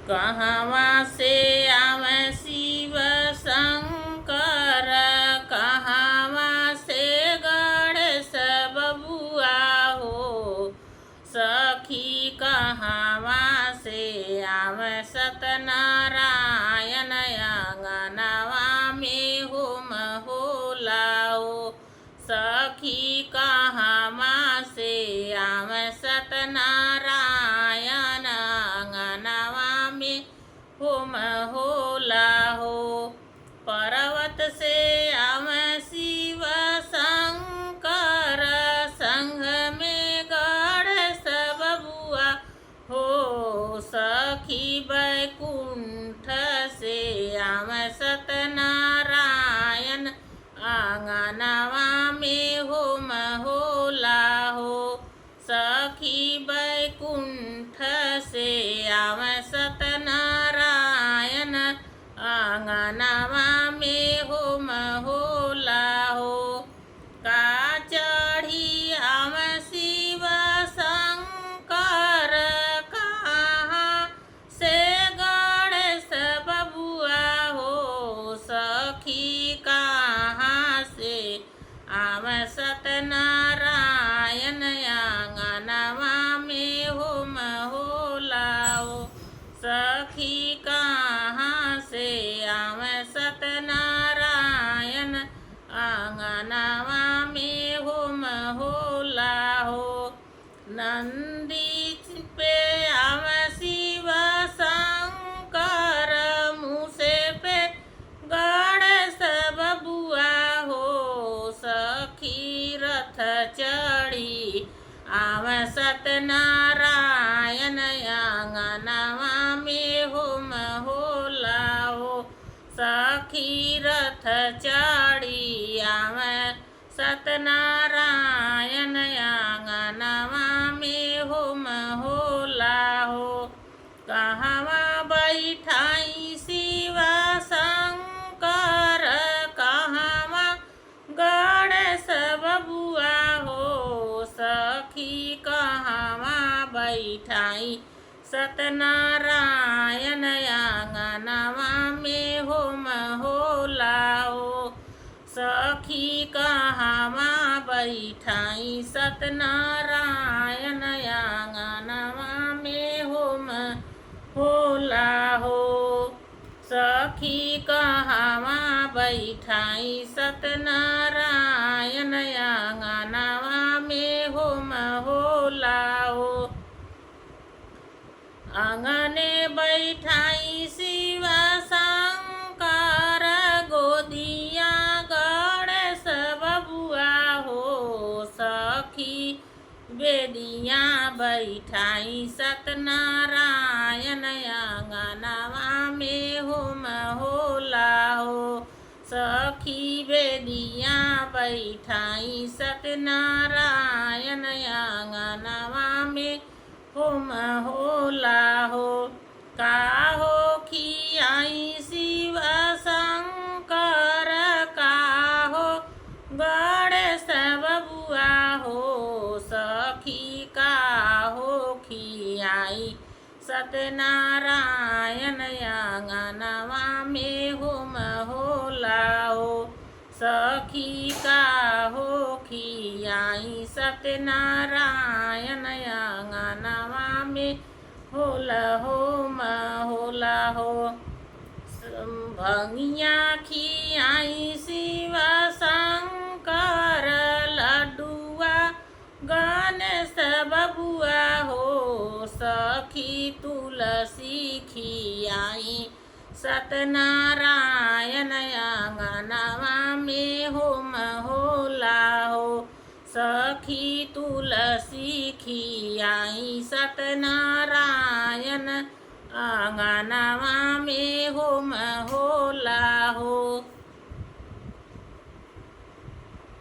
कहवा से आवे शिव शंकर, कहवा से गणेश बबुआ हो। सखी कहवा से आवे सत्यनारायण, आंगनवा में होम होला हो। सखी कहवा से आवे सत्यनारायण, आंगनवा में होम होला हो। पर्वत से आवे शिव शंकर, संग में गणेश बबुआ हो। सखी बैकुंठ से आवे सत्यनारायण, आंगनवा में होम होला हो। सखी बैकुंठ से आवे सत्यनारायण, आंगनवा में होम होला हो। का चढ़ी आवे शिव शंकर, कहाँ से गणेश बबुआ हो। सखी कहाँ से आवे सत्यनारायण, आंगनवा में होम होला हो। सखी कहाँ से आवे सत्यनारायण, आंगनवा में होम होला हो। नंदी पे आवे शिव शंकर, मूसे पे गणेश बबुआ हो। सखी रथ चढ़ी आवे सत्यनारायण, आंगनवा में होम होला हो। सखी रथ चढ़ी आवे सत्यनारायण, आंगनवा में होम होला हो। कहवा बैठाई शिव शंकर, कहवा गणेश बबुआ हो। सखी कहवा बैठाई सत्यनारायण, आंगनवा में होम होला हो। सखी कहवा बैठाई सत्यनारायण, आंगनवा में होम होला हो। सखी कहवा बैठाई सत्यनारायण, आंगनवा में होम होला हो। आंगने बैठाई शिव शंकर, गोदिया गणेश बबुआ हो। सखी बेदिया बैठाई सत्यनारायण, आंगनवा में होम होला हो। सखी बेदिया बैठाई सत्यनारायण, आंगनवा में होम होला हो। का हो खियाई शिव शंकर, का हो गणेश बबुआ हो। सखी का हो खियाई सत्यनारायण, आंगनवा में होम होला हो। सखी का हो खियाई सत्यनारायण, आंगनवा में होला हो। भंगिया खियाई शिव शंकर, लड्डुआ गणेश बबुआ हो। सखी तुलसी खियाई सत्यनारायण, आंगनवा में होम होला हो। सखी तुलसी खियाई सत्यनारायण, आंगनवा में होम होला हो।